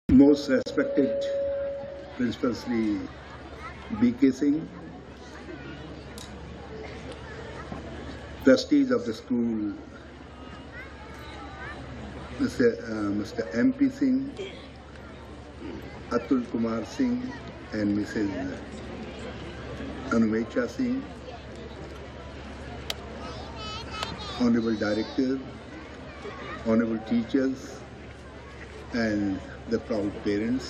Most respected Principal Sri B.K. Singh, trustees of the school, Mr. M.P. Singh, Atul Kumar Singh, and Mrs. Anumecha Singh, Honorable Director, Honorable teachers, and the proud parents,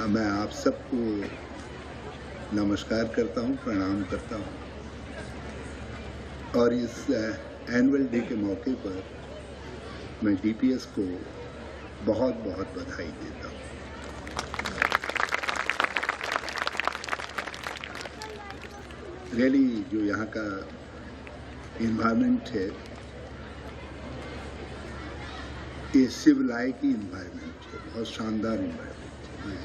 मैं आप सबको नमस्कार करता हूँ, प्रणाम करता हूँ और इस एनुअल डे के मौके पर मैं डीपीएस को बहुत बहुत बधाई देता हूँ। रियली जो यहाँ का इन्वायरमेंट है, ये सिविलाइ की इन्वायरमेंट है, बहुत शानदार इन्वायरमेंट है।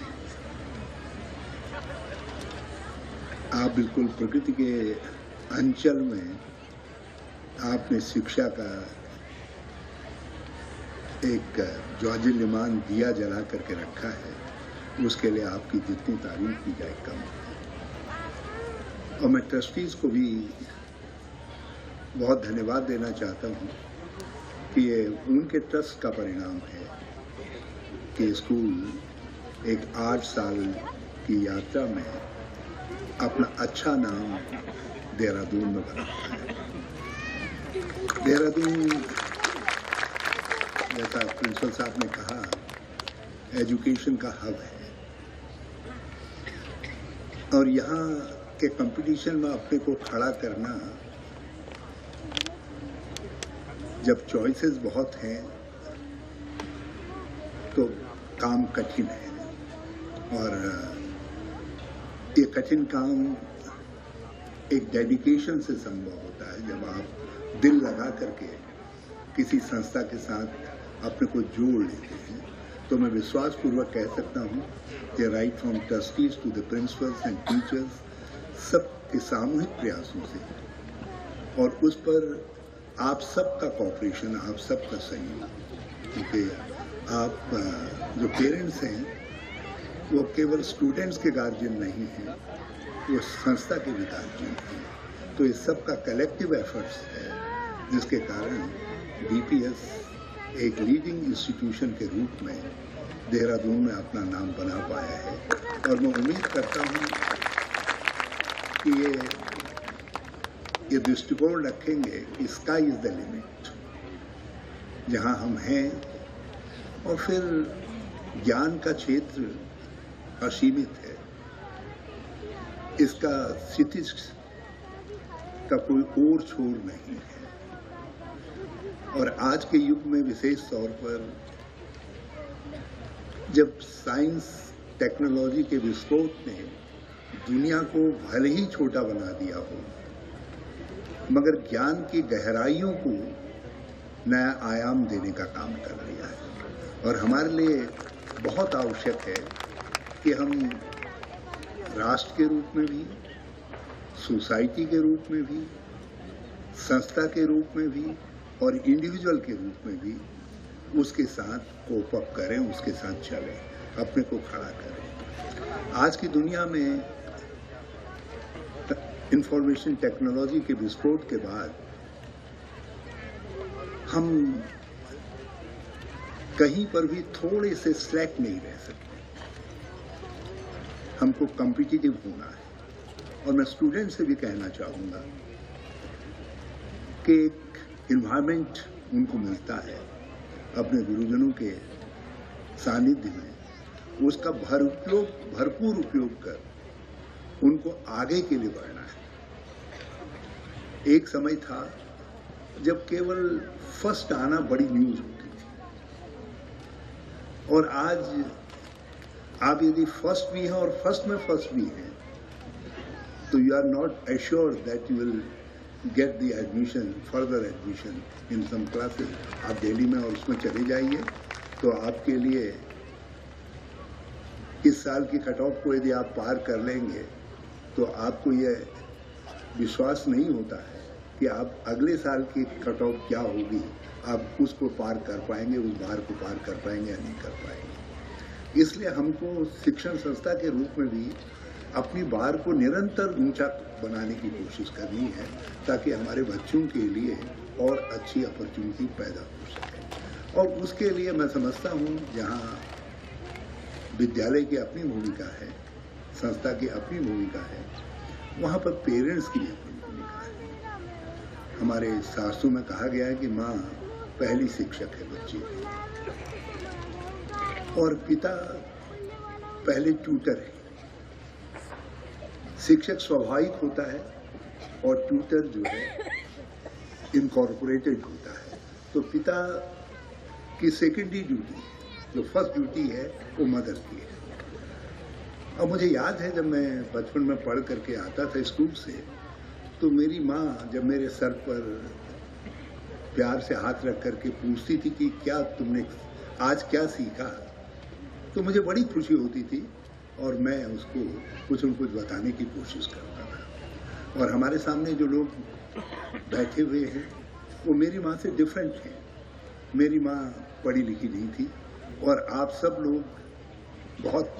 आप बिल्कुल प्रकृति के अंचल में आपने शिक्षा का एक ज्वाजल्यमान दिया जला करके रखा है, उसके लिए आपकी जितनी तारीफ की जाए कम है। और मैं ट्रस्टीज को भी बहुत धन्यवाद देना चाहता हूँ कि ये उनके ट्रस्ट का परिणाम है कि स्कूल एक 8 साल की यात्रा में अपना अच्छा नाम देहरादून में बनाता है। देहरादून, जैसा प्रिंसिपल साहब ने कहा, एजुकेशन का हब है और यहाँ के कंपटीशन में अपने को खड़ा करना, जब चॉइसेस बहुत हैं तो काम कठिन है और ये कठिन काम एक डेडिकेशन से संभव होता है। जब आप दिल लगा करके किसी संस्था के साथ अपने को जोड़ लेते हैं, तो मैं विश्वासपूर्वक कह सकता हूँ कि right from trustees to the principals and teachers, सबके सामूहिक प्रयासों से और उस पर आप सबका कॉपरेशन, आप सबका सहयोग, क्योंकि आप जो पेरेंट्स हैं वो केवल स्टूडेंट्स के गार्जियन नहीं हैं, वो संस्था के भी गार्जियन हैं। तो इस सबका कलेक्टिव एफर्ट्स है जिसके कारण डीपीएस एक लीडिंग इंस्टीट्यूशन के रूप में देहरादून में अपना नाम बना पाया है और मैं उम्मीद करता हूँ कि ये दृष्टिकोण रखेंगे कि स्काई इज द लिमिट, जहाँ हम हैं, और फिर ज्ञान का क्षेत्र असीमित है, इसका क्षितिज का कोई और छोर नहीं है। और आज के युग में विशेष तौर पर जब साइंस टेक्नोलॉजी के विस्फोट ने दुनिया को भले ही छोटा बना दिया हो, मगर ज्ञान की गहराइयों को नया आयाम देने का काम कर रहा है और हमारे लिए बहुत आवश्यक है कि हम राष्ट्र के रूप में भी, सोसाइटी के रूप में भी, संस्था के रूप में भी और इंडिविजुअल के रूप में भी उसके साथ कोप अप करें, उसके साथ चलें, अपने को खड़ा करें। आज की दुनिया में इंफॉर्मेशन टेक्नोलॉजी के विस्फोट के बाद हम कहीं पर भी थोड़े से स्लैक नहीं रह सकते, हमको कॉम्पिटिटिव होना है। और मैं स्टूडेंट से भी कहना चाहूँगा कि एक इन्वायरमेंट उनको मिलता है अपने गुरुजनों के सानिध्य में, उसका भरपूर उपयोग कर उनको आगे के लिए बढ़ना है। एक समय था जब केवल फर्स्ट आना बड़ी न्यूज होती थी और आज आप यदि फर्स्ट भी हैं और फर्स्ट में फर्स्ट भी हैं तो you are not assured that you will get the admission, further admission in some classes. आप दिल्ली में और उसमें चले जाइए तो आपके लिए इस साल की कट ऑफ को यदि आप पार कर लेंगे तो आपको यह विश्वास नहीं होता है कि आप अगले साल की कट ऑफ क्या होगी, आप उसको पार कर पाएंगे, उस बार को पार कर पाएंगे या नहीं कर पाएंगे। इसलिए हमको शिक्षण संस्था के रूप में भी अपनी बार को निरंतर ऊंचा बनाने की कोशिश करनी है, ताकि हमारे बच्चों के लिए और अच्छी अपॉर्चुनिटी पैदा हो सके। और उसके लिए मैं समझता हूँ जहाँ विद्यालय की अपनी भूमिका है, संस्था की अपनी भूमिका है, वहाँ पर पेरेंट्स की भी अपनी भूमिका है। हमारे शास्त्रों में कहा गया है कि माँ पहली शिक्षक है बच्चे की, और पिता पहले ट्यूटर है। शिक्षक स्वाभाविक होता है और ट्यूटर जो है इनकॉर्पोरेटेड होता है। तो पिता की सेकेंडरी ड्यूटी है, जो फर्स्ट ड्यूटी है वो मदर की है। अब मुझे याद है जब मैं बचपन में पढ़ करके आता था स्कूल से, तो मेरी माँ जब मेरे सर पर प्यार से हाथ रख करके पूछती थी कि क्या तुमने आज क्या सीखा, तो मुझे बड़ी खुशी होती थी और मैं उसको कुछ न कुछ बताने की कोशिश करता था। और हमारे सामने जो लोग बैठे हुए हैं वो मेरी माँ से डिफरेंट हैं। मेरी माँ पढ़ी लिखी नहीं थी और आप सब लोग बहुत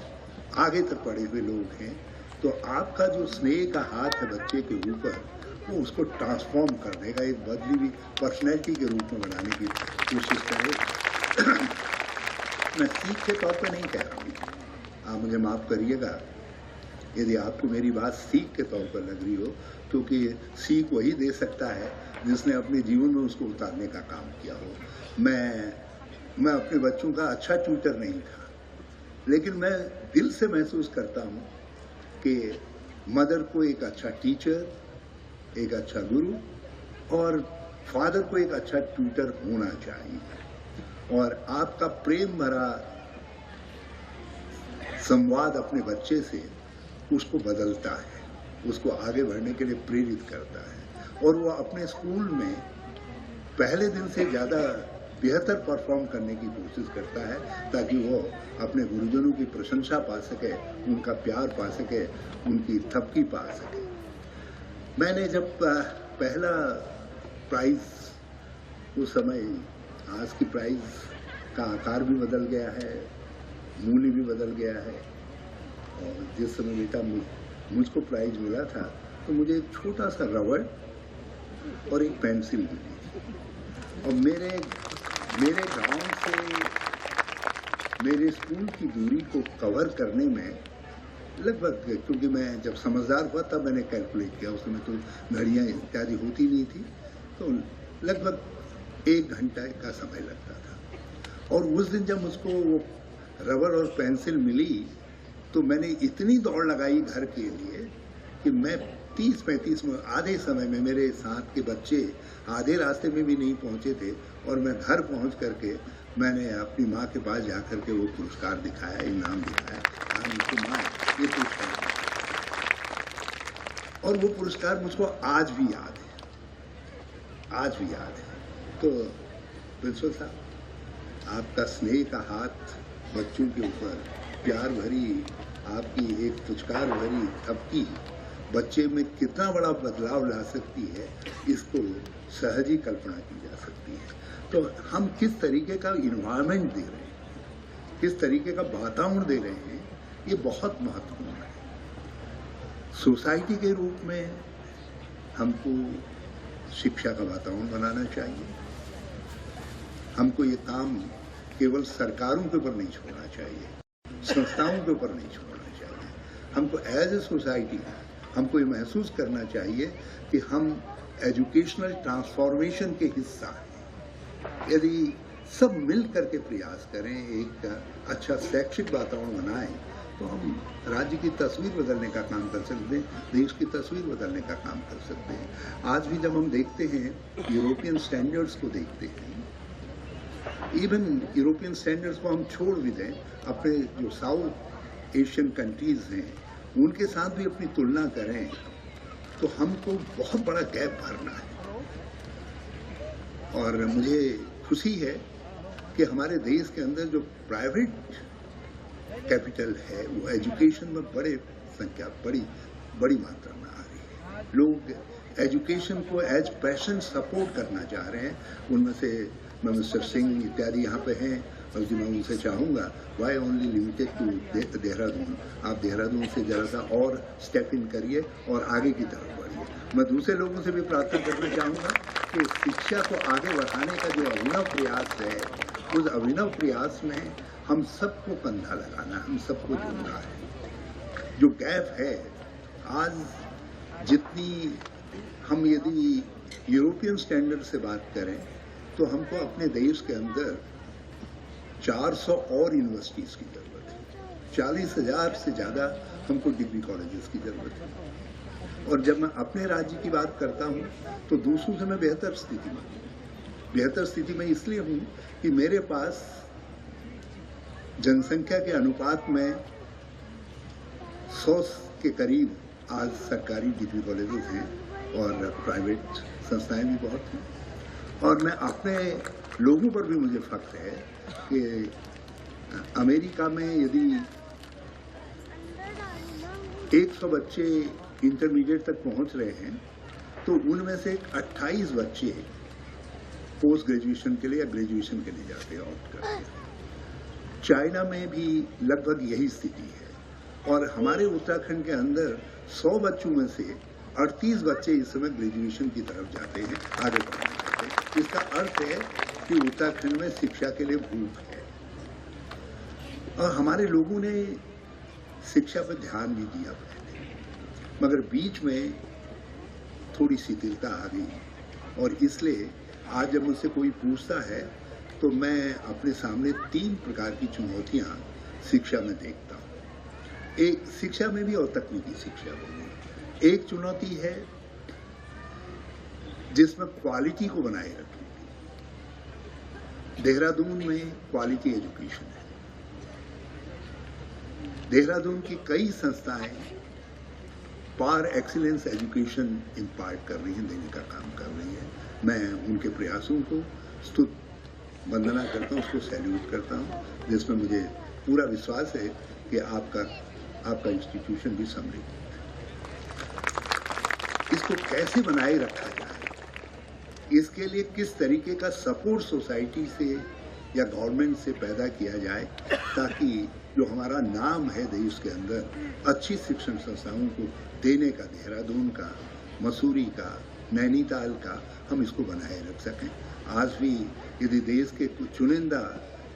आगे तक पढ़े हुए लोग हैं। तो आपका जो स्नेह का हाथ है बच्चे के ऊपर, वो उसको ट्रांसफॉर्म करने का, एक बदली हुई पर्सनैलिटी के रूप में बनाने की कोशिश करें। मैं सीख के तौर पर नहीं कह रहा हूँ, आप मुझे माफ़ करिएगा यदि आपको मेरी बात सीख के तौर पर लग रही हो, क्योंकि सीख वही दे सकता है जिसने अपने जीवन में उसको उतारने का काम किया हो। मैं अपने बच्चों का अच्छा ट्यूटर नहीं था, लेकिन मैं दिल से महसूस करता हूँ कि मदर को एक अच्छा टीचर, एक अच्छा गुरु और फादर को एक अच्छा ट्यूटर होना चाहिए। और आपका प्रेम भरा संवाद अपने बच्चे से उसको बदलता है, उसको आगे बढ़ने के लिए प्रेरित करता है, और वो अपने स्कूल में पहले दिन से ज़्यादा बेहतर परफॉर्म करने की कोशिश करता है, ताकि वो अपने गुरुजनों की प्रशंसा पा सके, उनका प्यार पा सके, उनकी थपकी पा सके। मैंने जब पहला प्राइज़, उस समय आज की प्राइज़ का आकार भी बदल गया है, मूल्य भी बदल गया है, और जिस समय बेटा मुझको प्राइज़ मिला था तो मुझे एक छोटा सा रबड़ और एक पेंसिल मिली थी। और मेरे गांव से मेरे स्कूल की दूरी को कवर करने में लगभग, क्योंकि मैं जब समझदार हुआ तब मैंने कैलकुलेट किया, उस समय तो घड़ियाँ इत्यादि होती नहीं थी, तो लगभग 1 घंटा का समय लगता था। और उस दिन जब मुझको वो रबड़ और पेंसिल मिली तो मैंने इतनी दौड़ लगाई घर के लिए कि मैं 30-35 में, आधे समय में मेरे साथ के बच्चे आधे रास्ते में भी नहीं पहुंचे थे, और मैं घर पहुंच करके मैंने अपनी माँ के पास जाकर के वो पुरस्कार दिखाया, इनाम दिखाया, कहा मुझको माँ ये पुरस्कार, और वो पुरस्कार मुझको आज भी याद है, आज भी याद है। तो प्रिंसिपल साहब, आपका स्नेह का हाथ बच्चों के ऊपर, प्यार भरी आपकी एक पुचकार भरी थपकी बच्चे में कितना बड़ा बदलाव ला सकती है, इसको सहज ही कल्पना की जा सकती है। तो हम किस तरीके का इन्वायरमेंट दे रहे हैं, किस तरीके का वातावरण दे रहे हैं, ये बहुत महत्वपूर्ण है। सोसाइटी के रूप में हमको शिक्षा का वातावरण बनाना चाहिए। हमको ये काम केवल सरकारों के ऊपर नहीं छोड़ना चाहिए, संस्थाओं के ऊपर नहीं छोड़ना चाहिए। हमको एज ए सोसाइटी हमको ये महसूस करना चाहिए कि हम एजुकेशनल ट्रांसफॉर्मेशन के हिस्सा हैं। यदि सब मिल करके प्रयास करें, एक अच्छा शैक्षिक वातावरण बनाएं, तो हम राज्य की तस्वीर बदलने का काम कर सकते हैं, देश की तस्वीर बदलने का काम कर सकते हैं। आज भी जब हम देखते हैं, यूरोपियन स्टैंडर्ड्स को देखते हैं, इवन यूरोपियन स्टैंडर्ड्स को हम छोड़ भी दें, अपने जो साउथ एशियन कंट्रीज हैं उनके साथ भी अपनी तुलना करें, तो हमको बहुत बड़ा गैप भरना है। और मुझे खुशी है कि हमारे देश के अंदर जो प्राइवेट कैपिटल है वो एजुकेशन में बड़ी मात्रा में आ रही है। लोग एजुकेशन को एज पैशन सपोर्ट करना चाह रहे हैं। उनमें से मिस्टर सिंह इत्यादि यहाँ पे हैं, बल्कि मैं उनसे चाहूँगा why only limited to Dehradun, आप देहरादून से जरा सा और स्टेप इन करिए और आगे की तरफ बढ़िए। मैं दूसरे लोगों से भी प्रार्थना करना चाहूँगा कि शिक्षा को आगे बढ़ाने का जो अभिनव प्रयास है, उस अभिनव प्रयास में हम सबको कंधा लगाना, हम सबको जुड़ना है। जो गैप है आज, जितनी हम यदि यूरोपियन स्टैंडर्ड से बात करें तो हमको अपने देश के अंदर 400 और यूनिवर्सिटीज़ की ज़रूरत है, 40,000 से ज़्यादा हमको डिग्री कॉलेजेस की ज़रूरत है। और जब मैं अपने राज्य की बात करता हूँ तो दूसरों से मैं बेहतर स्थिति में इसलिए हूँ कि मेरे पास जनसंख्या के अनुपात में 100 के करीब आज सरकारी डिग्री कॉलेजेस हैं और प्राइवेट संस्थाएं भी बहुत हैं। और मैं अपने लोगों पर भी मुझे फख्र है कि अमेरिका में यदि 100 बच्चे इंटरमीडिएट तक पहुंच रहे हैं तो उनमें से 28 बच्चे पोस्ट ग्रेजुएशन के लिए या ग्रेजुएशन के लिए जाते हैं, ऑप्ट करते हैं। चाइना में भी लगभग यही स्थिति है और हमारे उत्तराखंड के अंदर 100 बच्चों में से 38 बच्चे इस समय ग्रेजुएशन की तरफ जाते हैं, आगे बढ़ना चाहते हैं। इसका अर्थ है कि उत्तराखंड में शिक्षा के लिए भूख है और हमारे लोगों ने शिक्षा पर ध्यान भी दिया पहले, मगर बीच में थोड़ी शिथिलता आ गई और इसलिए आज जब मुझसे कोई पूछता है तो मैं अपने सामने 3 प्रकार की चुनौतियां शिक्षा में देखता हूं। एक शिक्षा में भी और तकनीकी शिक्षा में भी। एक चुनौती है जिसमें क्वालिटी को बनाए रखने की। देहरादून में क्वालिटी एजुकेशन है। देहरादून की कई संस्थाएं पार एक्सीलेंस एजुकेशन इम्पार्ट कर रही हैं, देने का काम कर रही हैं। मैं उनके प्रयासों को स्तुत वंदना करता हूं, उसको सैल्यूट करता हूं, जिसमें मुझे पूरा विश्वास है कि आपका इंस्टीट्यूशन भी समृद्ध है। इसको कैसे बनाए रखा जाए, इसके लिए किस तरीके का सपोर्ट सोसाइटी से या गवर्नमेंट से पैदा किया जाए ताकि जो हमारा नाम है देश के अंदर अच्छी शिक्षण संस्थाओं को देने का, देहरादून का, मसूरी का, नैनीताल का, हम इसको बनाए रख सकें। आज भी यदि देश के कुछ चुनिंदा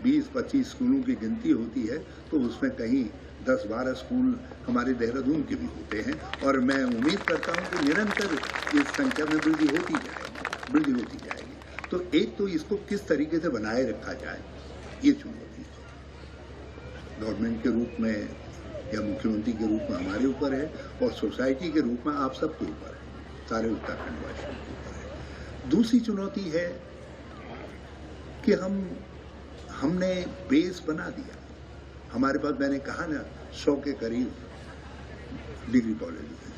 20-25 स्कूलों की गिनती होती है तो उसमें कहीं 10-12 स्कूल हमारे देहरादून के भी होते हैं और मैं उम्मीद करता हूं कि निरंतर इस संख्या में वृद्धि होती जाएगी। तो एक तो इसको किस तरीके से बनाए रखा जाए, ये चुनौती है। गवर्नमेंट के रूप में या मुख्यमंत्री के रूप में हमारे ऊपर है और सोसाइटी के रूप में आप सबके ऊपर है, सारे उत्तराखंड वासियों के ऊपर है। दूसरी चुनौती है कि हमने बेस बना दिया। हमारे पास, मैंने कहा ना, 100 के करीब डिग्री कॉलेजेस हैं।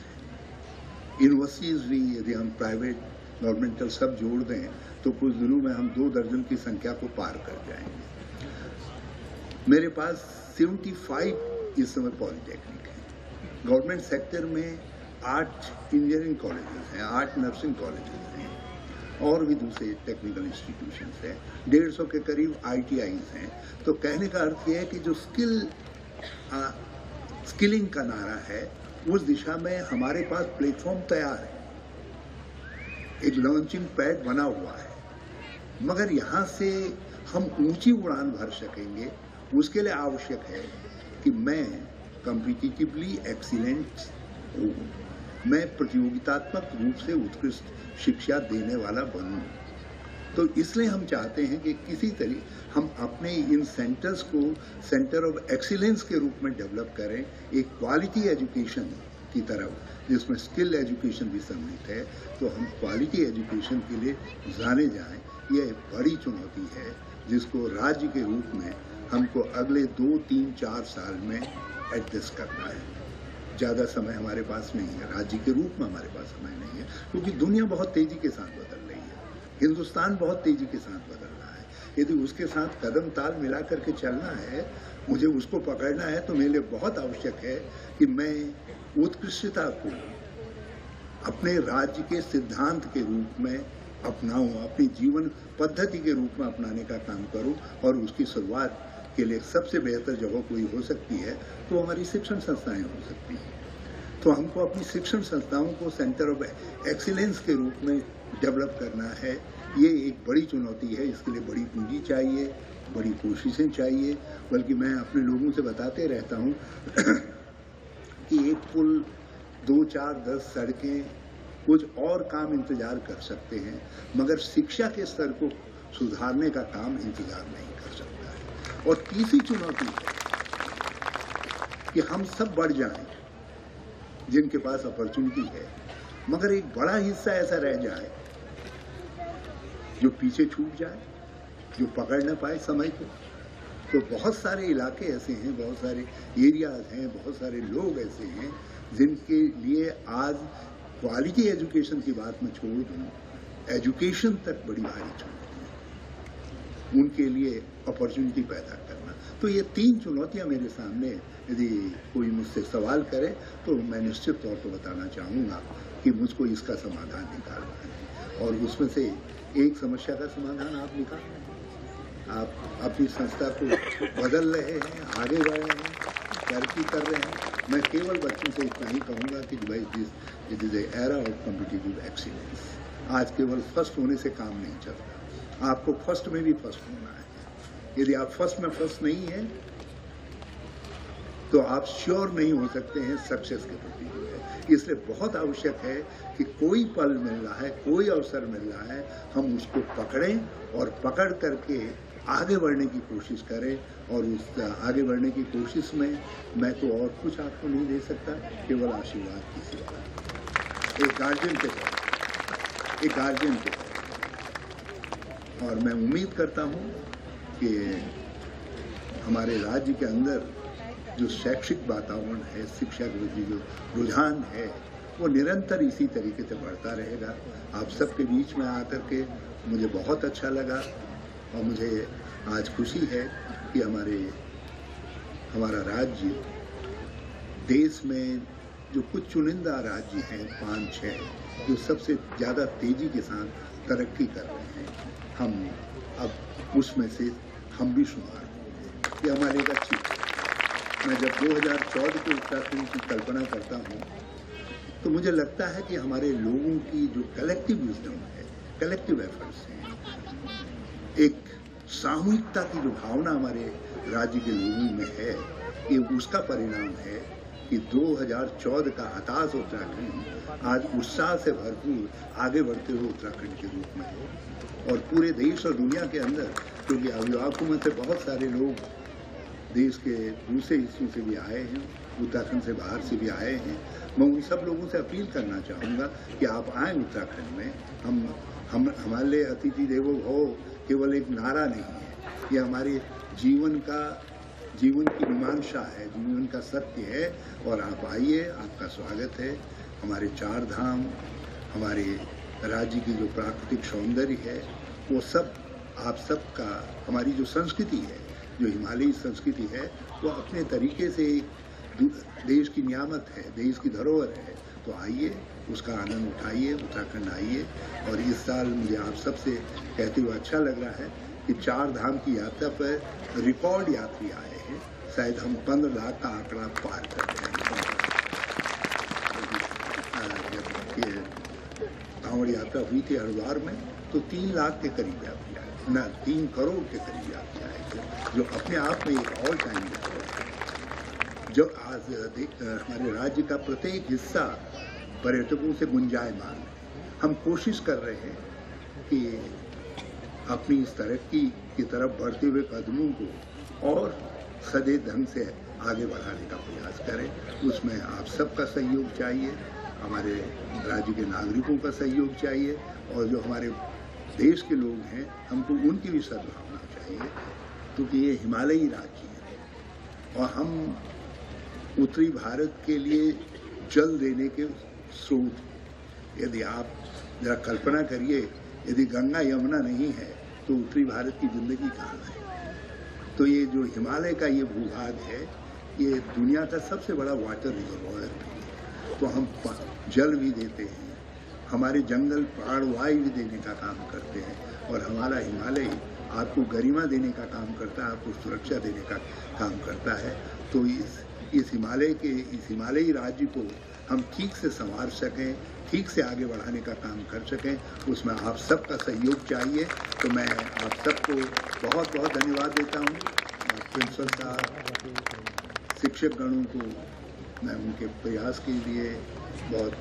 यूनिवर्सिटीज भी यदि हम प्राइवेट गवर्नमेंटल सब जोड़ दें तो कुछ दिनों में हम 2 दर्जन की संख्या को पार कर जाएंगे। मेरे पास 75 इस समय पॉलिटेक्निक है। गवर्नमेंट सेक्टर में 8 इंजीनियरिंग कॉलेजेस हैं, 8 नर्सिंग कॉलेजेस हैं और भी दूसरे टेक्निकल इंस्टीट्यूशंस हैं, 150 के करीब ITIs हैं। तो कहने का अर्थ यह है कि जो स्किलिंग का नारा है उस दिशा में हमारे पास प्लेटफॉर्म तैयार है, एक लॉन्चिंग पैड बना हुआ है, मगर यहाँ से हम ऊंची उड़ान भर सकेंगे उसके लिए आवश्यक है कि मैं कॉम्पिटिटिवली एक्सीलेंट हूँ, मैं प्रतियोगितात्मक रूप से उत्कृष्ट शिक्षा देने वाला बनूं। तो इसलिए हम चाहते हैं कि किसी तरह हम अपने इन सेंटर्स को सेंटर ऑफ एक्सीलेंस के रूप में डेवलप करें, एक क्वालिटी एजुकेशन की तरफ जिसमें स्किल एजुकेशन भी सम्मिलित है। तो हम क्वालिटी एजुकेशन के लिए जाने जाएं, यह बड़ी चुनौती है जिसको राज्य के रूप में हमको अगले 2, 3, 4 साल में एडजस्ट करना है। ज़्यादा समय हमारे पास नहीं है, राज्य के रूप में हमारे पास समय नहीं है, क्योंकि दुनिया बहुत तेजी के साथ बदल रही है, हिंदुस्तान बहुत तेजी के साथ बदल रहा है। यदि उसके साथ कदम ताल मिला करके चलना है, मुझे उसको पकड़ना है, तो मेरे लिए बहुत आवश्यक है कि मैं उत्कृष्टता को अपने राज्य के सिद्धांत के रूप में अपनाऊं, अपनी जीवन पद्धति के रूप में अपनाने का काम करूं, और उसकी शुरुआत के लिए सबसे बेहतर जगह कोई हो सकती है तो हमारी शिक्षण संस्थाएं हो सकती हैं। तो हमको अपनी शिक्षण संस्थाओं को सेंटर ऑफ एक्सीलेंस के रूप में डेवलप करना है। ये एक बड़ी चुनौती है, इसके लिए बड़ी पूंजी चाहिए, बड़ी कोशिशें चाहिए। बल्कि मैं अपने लोगों से बताते रहता हूँ कि एक पुल, 2, 4, 10 सड़कें, कुछ और काम इंतजार कर सकते हैं, मगर शिक्षा के स्तर को सुधारने का काम इंतजार नहीं कर सकता है। और तीसरी चुनौती है कि हम सब बढ़ जाएं, जिनके पास अपॉर्चुनिटी है, मगर एक बड़ा हिस्सा ऐसा रह जाए जो पीछे छूट जाए, जो पकड़ न पाए समय को। तो बहुत सारे इलाके ऐसे हैं, बहुत सारे एरियाज हैं, बहुत सारे लोग ऐसे हैं जिनके लिए आज क्वालिटी एजुकेशन की बात मैं छोड़ दूं, एजुकेशन तक बड़ी भारी चुनौती है, उनके लिए अपॉर्चुनिटी पैदा करना। तो ये 3 चुनौतियां मेरे सामने, यदि कोई मुझसे सवाल करे तो मैं निश्चित तौर पर बताना चाहूँगा कि मुझको इसका समाधान निकालना है। और उसमें से एक समस्या का समाधान आप निकाल रहे हैं, आप अपनी संस्था को बदल रहे हैं, आगे बढ़ रहे हैं, तरक्की कर रहे हैं। मैं केवल बच्चों से इतना ही कहूँगा कि भाई it is a era of competitive excellence. आज केवल फर्स्ट होने से काम नहीं चलता, आपको फर्स्ट में भी फर्स्ट होना है। यदि आप फर्स्ट में फर्स्ट नहीं हैं तो आप श्योर नहीं हो सकते हैं सक्सेस के प्रति जो है। इसलिए बहुत आवश्यक है कि कोई पल मिल रहा है, कोई अवसर मिल रहा है, हम उसको पकड़ें और पकड़ करके आगे बढ़ने की कोशिश करें। और उस आगे बढ़ने की कोशिश में मैं तो और कुछ आपको नहीं दे सकता, केवल आशीर्वाद की सेवा, एक गार्जियन के तौर, एक गार्जियन के तौर। और मैं उम्मीद करता हूँ कि हमारे राज्य के अंदर जो शैक्षिक वातावरण है, शिक्षा के प्रति जो रुझान है, वो निरंतर इसी तरीके से बढ़ता रहेगा। आप सबके बीच में आकर के मुझे बहुत अच्छा लगा, और मुझे आज खुशी है कि हमारा राज्य देश में जो कुछ चुनिंदा राज्य हैं, 5-6, जो सबसे ज़्यादा तेजी के साथ तरक्की कर रहे हैं, हम अब उसमें से हम भी शुमार होंगे। ये हमारे एक अच्छी, मैं जब 2014 के उत्तराखंड की कल्पना करता हूँ तो मुझे लगता है कि हमारे लोगों की जो कलेक्टिव विजडम है, कलेक्टिव एफर्ट्स हैं, एक सामूहिकता की जो भावना हमारे राज्य के लोगों में है, ये उसका परिणाम है कि 2014 का हताश उत्तराखंड आज उत्साह से भरपूर आगे बढ़ते हुए उत्तराखंड के रूप में है। और पूरे देश और दुनिया के अंदर, क्योंकि अभिभावकों में से बहुत सारे लोग देश के दूसरे हिस्सों से भी आए हैं, उत्तराखंड से बाहर से भी आए हैं, मैं उन सब लोगों से अपील करना चाहूँगा कि आप आएँ उत्तराखंड में। हम हमारे लिए अतिथि देवो भव केवल एक नारा नहीं है, ये हमारे जीवन की मीमांसा है, जीवन का सत्य है। और आप आइए, आपका स्वागत है। हमारे 4 धाम, हमारे राज्य की जो प्राकृतिक सौंदर्य है, वो सब आप सबका, हमारी जो संस्कृति है, जो हिमालयी संस्कृति है, वो अपने तरीके से देश की नियामत है, देश की धरोहर है। तो आइए, उसका आनंद उठाइए, उत्तराखंड आइए। और इस साल मुझे आप सबसे कहते हुए अच्छा लग रहा है कि 4 धाम की यात्रा पर रिकॉर्ड यात्री आए हैं। शायद हम 15 लाख का आंकड़ा पार कर गए हैं। जब ये कांवड़ यात्रा हुई थी हरिद्वार में, तो 3 लाख के करीब यात्री आए, न 3 करोड़ के करीब यात्री आए थे, जो अपने आप में एक ऑल टाइम रिकॉर्ड है। जो आज हमारे राज्य का प्रत्येक हिस्सा पर्यटकों से गुंजायमान है। हम कोशिश कर रहे हैं कि अपनी इस तरक्की की तरफ बढ़ते हुए कदमों को और सदैव ढंग से आगे बढ़ाने का प्रयास करें। उसमें आप सबका सहयोग चाहिए, हमारे राज्य के नागरिकों का सहयोग चाहिए, और जो हमारे देश के लोग हैं, हमको उनकी भी सद्भावना चाहिए, क्योंकि ये हिमालयी राज्य है और हम उत्तरी भारत के लिए जल देने के स्रोत। यदि आप जरा कल्पना करिए, यदि गंगा यमुना नहीं है तो उत्तरी भारत की जिंदगी कहाँ है। तो ये जो हिमालय का ये भूभाग है, ये दुनिया का सबसे बड़ा वाटर रिजर्वॉयर भी है। तो हम जल भी देते हैं, हमारे जंगल प्राणवायु देने का काम करते हैं, और हमारा हिमालय आपको गरिमा देने का काम करता है, आपको सुरक्षा देने का काम करता है। तो इस हिमालयी राज्य को हम ठीक से संवार सकें, ठीक से आगे बढ़ाने का काम कर सकें, उसमें आप सबका सहयोग चाहिए। तो मैं आप सबको बहुत बहुत धन्यवाद देता हूँ। प्रिंसिपल साहब, शिक्षक गणों को मैं उनके प्रयास के लिए बहुत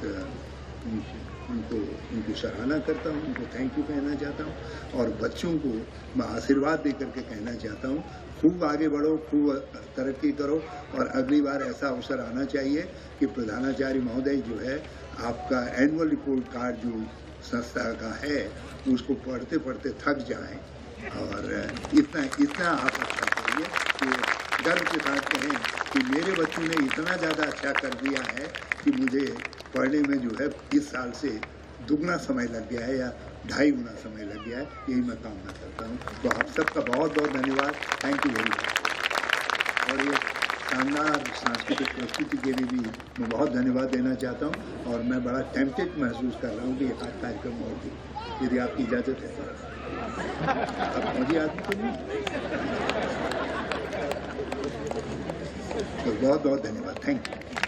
उनकी सराहना करता हूँ, उनको थैंक यू कहना चाहता हूँ। और बच्चों को मैं आशीर्वाद दे करके कहना चाहता हूँ, खूब आगे बढ़ो, खूब तरक्की करो, और अगली बार ऐसा अवसर आना चाहिए कि प्रधानाचार्य महोदय जो है आपका एनुअल रिपोर्ट कार्ड जो संस्था का है उसको पढ़ते पढ़ते थक जाएं, और इतना आप अच्छा करिए कि गर्व के साथ कहें कि मेरे बच्चों ने इतना ज़्यादा अच्छा कर दिया है कि मुझे पढ़ने में जो है इस साल से दुगना समय लग गया है या 2.5 गुना समय लग गया है। यही मैं कामना करता हूँ। तो आप सबका बहुत बहुत धन्यवाद, थैंक यू वेरी मच। और ये शानदार सांस्कृतिक प्रस्तुति के लिए भी मैं बहुत धन्यवाद देना चाहता हूँ, और मैं बड़ा टेम्पटेड महसूस कर रहा हूँ कि एक कार्यक्रम और भी, यदि आपकी इजाज़त है। अब मुझे आदमी तो नहीं, तो बहुत बहुत धन्यवाद, थैंक यू।